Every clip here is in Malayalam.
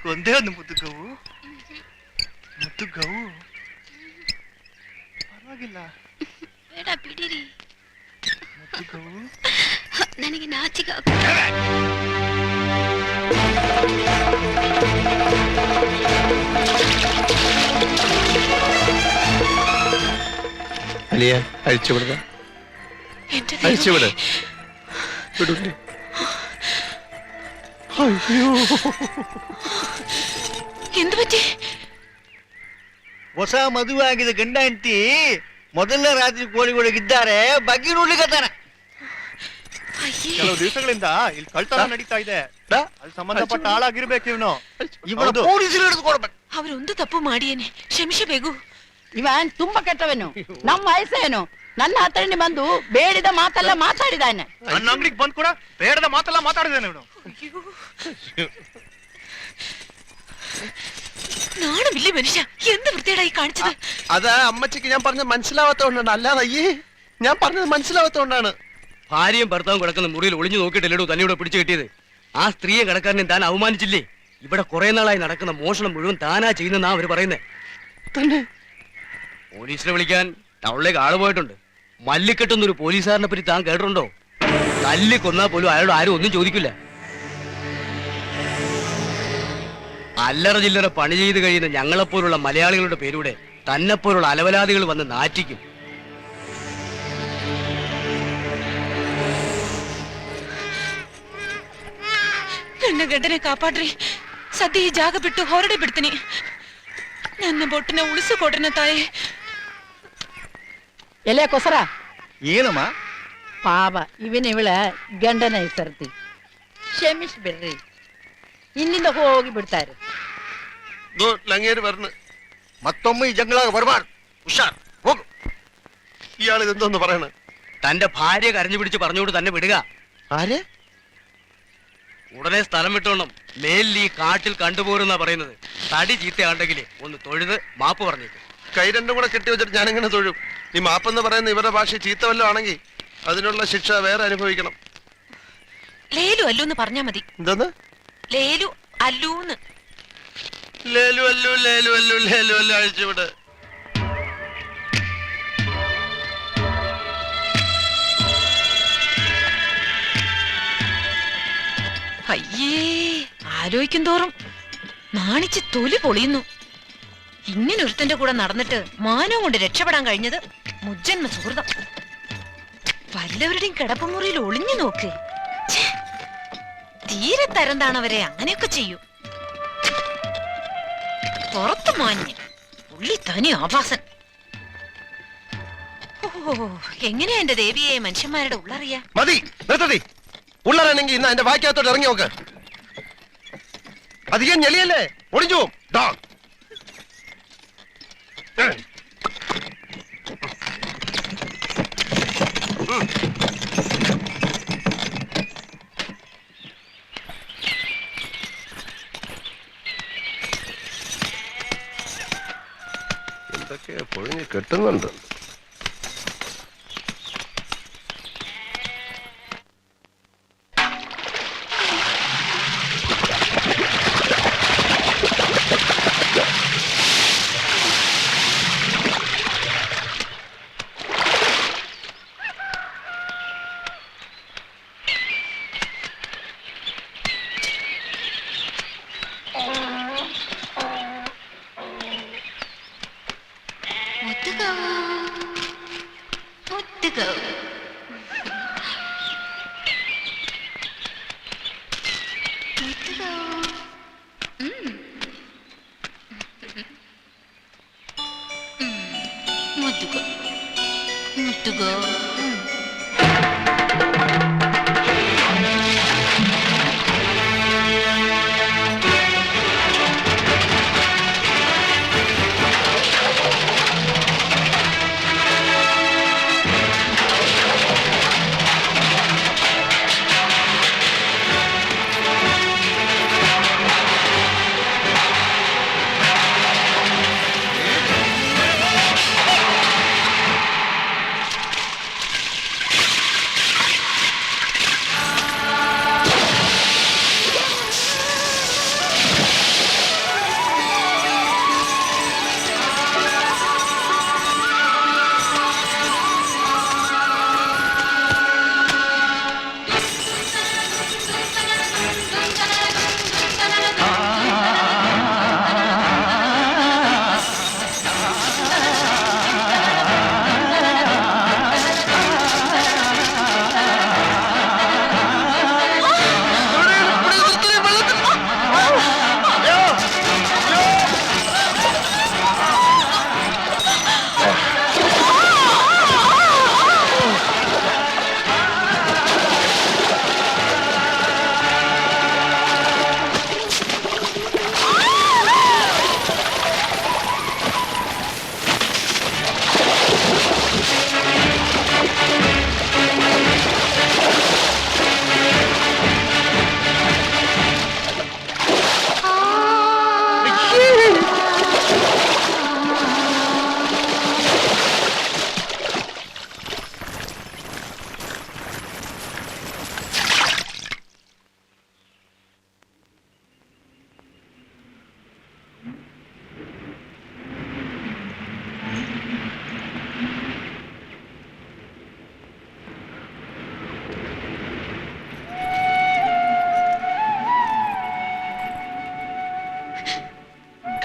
ಒಂದೇ ಒಂದು ಮುದ್ದುಗವು ಪರವಾಗಿಲ್ಲ ಬೇಡ ಬಿಡಿರಿ ಮುದ್ದುಗವು ನನಗೆ ನಾಚಿಕೆ അലിയ അഴിച്ചുവിടുക അഴിച്ചുവിട് വിടൂല്ലേ അയ്യോ എന്ത് പറ്റി ಹೊಸ ಮದುವೆ ಆಗಿದೆ ಗಂಡ ಹೆಂಡತಿ ಮೊದಲನೇ ರಾತ್ರಿ ಕೋಳಿಗಳಿದ್ದಾರೆ ಬಗ್ಗೆ ನೋಡ್ಲಿಕ್ಕತ್ತಾನೆ ಕೆಲವು ದಿವಸಗಳಿಂದ ಇಲ್ಲಿ ಕಳ್ತನ ನಡೀತಾ ಇದೆ ಅಲ್ಲಿ ಸಂಬಂಧಪಟ್ಟ ಆಳಾಗಿರ್ಬೇಕು ಇವನು ಪೊಲೀಸರು ಹಿಡಿದುಕೊಡ್ಬೇಕು ಅವರೊಂದು ತಪ್ಪು ಮಾಡಿಯೇನೆ ಕ್ಷಮಿಸಬೇಕು ಇವನ್ ತುಂಬಾ ಕೆಟ್ಟವನು ನಮ್ಮ ವಯಸ್ಸೇನು ನನ್ನ ಹತ್ರ ಬಂದು ಬೇಡಿದ ಮಾತೆಲ್ಲ ಮಾತಾಡಿದಾನೆ ನನ್ನ ಅಂಗಡಿಗೆ ಬಂದ್ ಕೂಡ ಬೇಡದ ಮಾತೆಲ್ಲ ಮಾತಾಡಿದಾನೆ ಇವನು നാണമില്ലേ മനുഷ്യ എന്ത് വൃത്തിയായി കാണിച്ചത് അതാ അമ്മച്ചിക്ക് ഞാൻ പറഞ്ഞത് മനസ്സിലാവാത്തോണ്ടാണ് അല്ലാതെ അയ്യേ ഞാൻ പറഞ്ഞത് മനസ്സിലാവാത്തോണ്ടാണ് ഭാര്യയും ഭർത്താവും കിടക്കുന്ന മുറിയിൽ ഒളിഞ്ഞു നോക്കിയിട്ടല്ലോ തന്നെ ഇവിടെ പിടിച്ചു കിട്ടിയത് ആ സ്ത്രീയെ കിടക്കാരനെ താൻ അവമാനിച്ചില്ലേ ഇവിടെ കുറെ നാളായി നടക്കുന്ന മോഷണം മുഴുവൻ താനാ ചെയ്യുന്നെന്നാ അവര് പറയുന്നേ തന്നെ പോലീസിനെ വിളിക്കാൻ ടൗണിലേക്ക് ആള് പോയിട്ടുണ്ട് മല്ലിക്കെട്ടുന്നൊരു പോലീസുകാരനെ പറ്റി താൻ കേട്ടിട്ടുണ്ടോ തല്ലി കൊന്നാ പോലും അയാളോട് ആരും ഒന്നും ചോദിക്കില്ല അല്ലറ ചില്ലറ പണി ചെയ്ത് കഴിയുന്ന ഞങ്ങളെപ്പോലുള്ള മലയാളികളുടെ പേരൂടെ തന്നെപ്പോലുള്ള അലവലാദികൾ വന്ന് നാറ്റിക്കും ನನ್ನ ಗಂಡನೆ ಕಾಪಾಡ್ರಿ ಸದ್ಯ ಈ ಜಾಗ ಬಿಟ್ಟು ಹೊರಡೆ ಬಿಡ್ತೀನಿ ನನ್ನ ಬೊಟ್ಟನ ಉಳಿಸಿಕೊಡ್ರನ ತಾಯಿ ಎಲೆ ಕೊಸರ ಏನಮ್ಮ ಪಾಪ ಇವಳ ಗಂಡನ ಹೆಸರ್ತಿ ಕ್ಷಮಿಸ್ಬಿಡ್ರಿ ಇಲ್ಲಿಂದ ಹೋಗಿ ಬಿಡ್ತಾರೆ ലങ്ങേര് വരണം മൊത്തം ഈ ജംഗളാക ബർബാർ ഉഷാർ ಹೋಗು ഇയാൾ ഇതെന്തോന്ന് പറയണ തന്റെ ഭാര്യ കരഞ്ഞു പിടിച്ച് പറഞ്ഞുകൊണ്ട് തന്നെ വിടുക ആരെ ഉടനെ സ്ഥലം വിട്ടോണം മേലിൽ ഈ കാട്ടിൽ കണ്ടുപോരുന്നാ പറയുന്നത് തടി ചീത്തയാണ്ടെങ്കിൽ ഒന്ന് തൊഴുത് മാപ്പ് പറഞ്ഞേക്കും കൈ രണ്ടും കൂടെ കെട്ടി വെച്ചിട്ട് ഞാനെങ്ങനെ തൊഴും ഈ മാപ്പെന്ന് പറയുന്ന ഇവരുടെ ഭാഷ ചീത്ത വല്ലതും ആണെങ്കിൽ അതിനുള്ള ശിക്ഷ വേറെ അനുഭവിക്കണം ലേലു അല്ലൂന്ന് പറഞ്ഞാ മതി എന്താന്ന് ലേലു അല്ലൂന്ന് ലേലു അല്ലു ലേലു അല്ലു ലേലു അല്ലു അഴിച്ചുവിട് അയ്യേ ആലോചിക്കും തോറും നാണിച്ച് തൊലി പൊളിയുന്നു ഇങ്ങനെ ഒരുത്തന്റെ കൂടെ നടന്നിട്ട് മാനവും കൊണ്ട് രക്ഷപ്പെടാൻ കഴിഞ്ഞത് മുജ്ജന്മ സുഹൃതം വല്ലവരുടെയും കിടപ്പുമുറിയിൽ ഒളിഞ്ഞു നോക്ക് തീരെ തരംതാണവരെ അങ്ങനെയൊക്കെ ചെയ്യൂ പുറത്തു മാഞ്ഞ് ഉള്ളി തനി ആഭാസൻ ഓ എങ്ങനെയാ എന്റെ ദേവിയെ മനുഷ്യന്മാരുടെ ഉള്ളറിയാ മതി നിർത്തതി ഉള്ളറാണെങ്കിൽ ഇന്ന് എന്റെ വായിക്കകത്തോട്ട് ഇറങ്ങി നോക്ക് അധികം ഞെളിയല്ലേ ഒളിഞ്ഞു പോവും എന്തൊക്കെ പൊഴിഞ്ഞ് കെട്ടുന്നുണ്ട്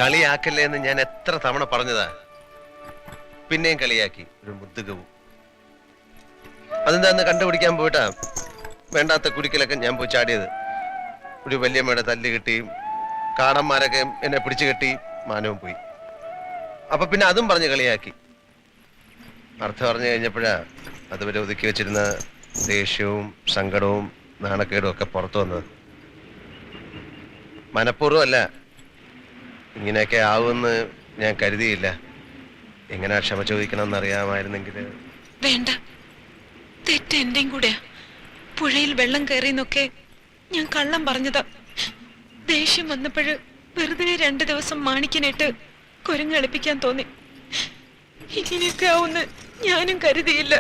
കളിയാക്കല്ലേ എന്ന് ഞാൻ എത്ര തവണ പറഞ്ഞതാ. പിന്നെയും കളിയാക്കി ഒരു മുദ്ദുകവും. അതെന്താന്ന് കണ്ടുപിടിക്കാൻ പോയിട്ടാ വേണ്ടാത്ത കുടിക്കലൊക്കെ ഞാൻ പോയി ചാടിയത്. ഒരു വല്യമ്മയുടെ തല്ല് കിട്ടി, കാടന്മാരൊക്കെ എന്നെ പിടിച്ചു കെട്ടി, മാനവും പോയി. അപ്പൊ പിന്നെ അതും പറഞ്ഞ് കളിയാക്കി. അർത്ഥം പറഞ്ഞു കഴിഞ്ഞപ്പോഴാ അതുവരെ ഒതുക്കി വെച്ചിരുന്ന ദേഷ്യവും സങ്കടവും നാണക്കേടും ഒക്കെ പുറത്തു വന്നത്. മനഃപൂർവ്വമല്ല, ഇങ്ങനെയൊക്കെ ആവുമെന്ന് ഞാൻ കരുതിയില്ല. എങ്ങനെ ക്ഷമ ചോദിക്കണമെന്ന് അറിയാമായിരുന്നെങ്കിൽ. വേണ്ട, തെറ്റ് എന്റെയും കൂടെയാ. പുഴയിൽ വെള്ളം കയറിയെന്നൊക്കെ ഞാൻ കള്ളം പറഞ്ഞതാ. ദേഷ്യം വന്നപ്പോഴ് വെറുതെ 2 ദിവസം മാണിക്കനായിട്ട് കുരങ്ങളിപ്പിക്കാൻ തോന്നി. ഇങ്ങനെയൊക്കെ ആവുന്ന് ഞാനും കരുതിയില്ല.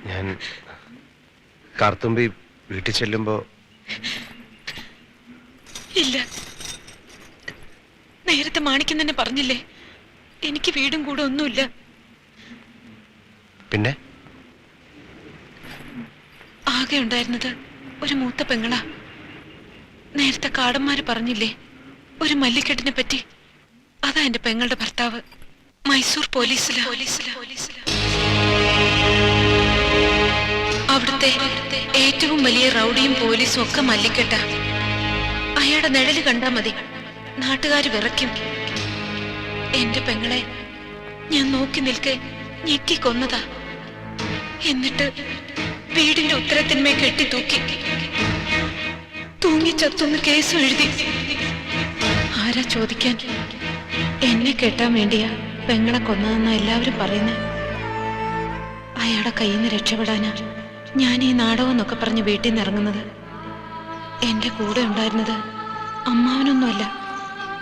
ഞാൻ കാർത്തുമ്പി വീട്ടിൽ ചെല്ലുമ്പോ ഇല്ല, നേരത്തെ മാണിക്കൻ തന്നെ പറഞ്ഞില്ലേ, എനിക്ക് വീടും കൂടെ ഒന്നുമില്ല. പിന്നെ ആകെ ഉണ്ടായിരുന്നത് ഒരു മൂത്ത പെങ്ങളാ. നേരത്തെ കാടന്മാര് പറഞ്ഞില്ലേ ഒരു മല്ലിക്കെട്ടിനെ പറ്റി, അതാ എന്റെ പെങ്ങളുടെ ഭർത്താവ്. മൈസൂർ പോലീസിലാ. അവിടുത്തെ ഏറ്റവും വലിയ റൗഡിയും പോലീസും ഒക്കെ മല്ലിക്കെട്ട. അയാളുടെ നിഴല് കണ്ടാ മതി, നാട്ടുകാര് വിറയ്ക്കും. എന്റെ പെങ്ങളെ ഞാൻ നോക്കി നിൽക്കെ ഞെക്കി കൊന്നതാ. എന്നിട്ട് വീടിന്റെ ഉത്തരത്തിന്മേ കെട്ടി തൂങ്ങി ചത്തുന്ന് കേസും എഴുതി. ആരാ ചോദിക്കാൻ? എന്നെ കെട്ടാൻ വേണ്ടിയാ പെങ്ങളെ കൊന്നതെന്നാ എല്ലാവരും പറയുന്നത്. അയാളുടെ കയ്യിൽ നിന്ന് രക്ഷപ്പെടാനാ ഞാൻ ഈ നാടകം എന്നൊക്കെ പറഞ്ഞ് വീട്ടിൽ നിന്ന് ഇറങ്ങുന്നത്. എന്റെ കൂടെ ഉണ്ടായിരുന്നത് അമ്മാവനൊന്നുമല്ല,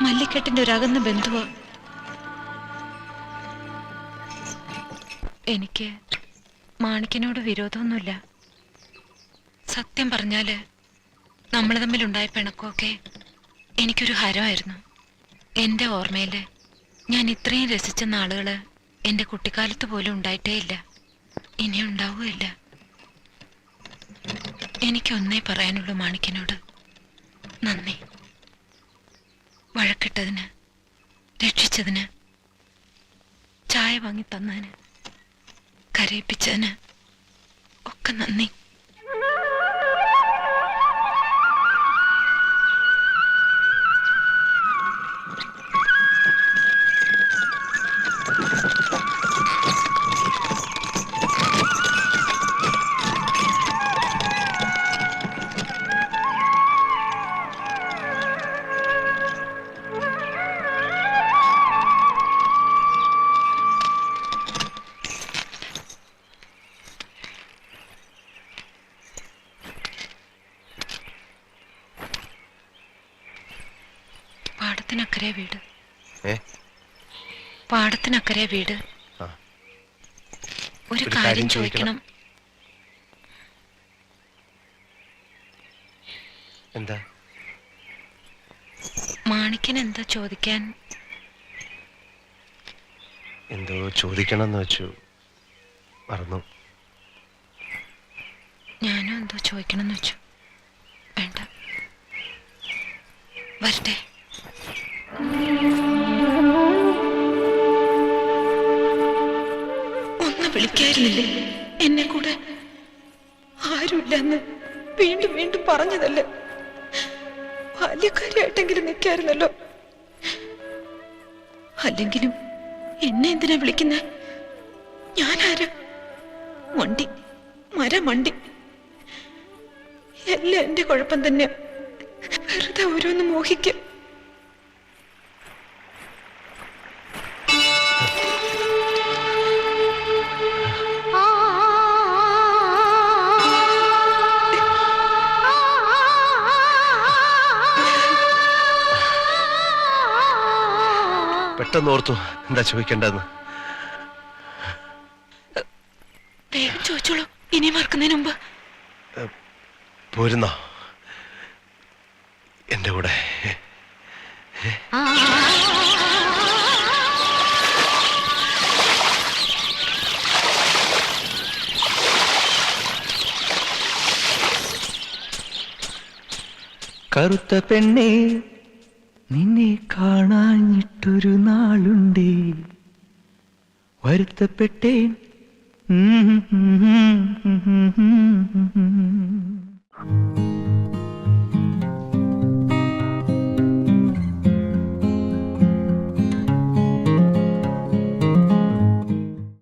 മല്ലിക്കെട്ടിന്റെ ഒരു അകന്ന ബന്ധുവാ. എനിക്ക് മാണിക്കനോട് വിരോധമൊന്നുമില്ല. സത്യം പറഞ്ഞാല് നമ്മൾ തമ്മിലുണ്ടായ പിണക്കമൊക്കെ എനിക്കൊരു ഹരമായിരുന്നു. എന്റെ ഓർമ്മയില് ഞാൻ ഇത്രയും രസിച്ച നാളുകള് എന്റെ കുട്ടിക്കാലത്ത് പോലും ഉണ്ടായിട്ടേ ഇല്ല, ഇനി ഉണ്ടാവുകയില്ല. എനിക്കൊന്നേ പറയാനുള്ളൂ മാണിക്കനോട്, നന്ദി. വഴക്കിട്ടതിന്, രക്ഷിച്ചതിന്, ചായ വാങ്ങി തന്നതിന്, കരയിപ്പിച്ചതിന് ഒക്കെ നന്ദി. പാടത്തിനക്കരെ വീട്. പാടത്തിനക്കരെ വീട്. ഒരു കാര്യം ചോദിക്കണം. എന്താ? മാണിക്കൻ എന്താ ചോദിക്കാൻ? എന്തോ ചോദിക്കണം എന്ന് വെച്ചു, മറന്നു. ഞാനും എന്തോ ചോദിക്കണം എന്ന് വെച്ചു. വേണ്ട, വരട്ടെ. ഒന്ന് വിളിക്കായിരുന്നില്ലേ എന്നെ കൂടെ? ആരുമില്ലെന്ന് വീണ്ടും വീണ്ടും പറഞ്ഞതല്ലേ? ബാല്യക്കാരിയായിട്ടെങ്കിലും നിൽക്കായിരുന്നല്ലോ. അല്ലെങ്കിലും എന്നെ എന്തിനാ വിളിക്കുന്നേ? ഞാനാരാ? മണ്ടി, മരമണ്ടി. എല്ലാം എന്റെ കുഴപ്പം തന്നെയാ. വെറുതെ ഓരോന്ന് മോഹിക്കും. പെട്ടെന്ന് ഓർത്തു എന്താ ചോദിക്കേണ്ടതെന്ന്. വേഗം ചോദിച്ചോളൂ, ഇനി മറക്കുന്നതിന് മുമ്പ്. പോരുന്നോ എന്റെ കൂടെ? കറുത്ത പെണ്ണേ നിന്നെ കാണാഞ്ഞിട്ടൊരു നാളുണ്ടേ വരുത്തപ്പെട്ടേൻ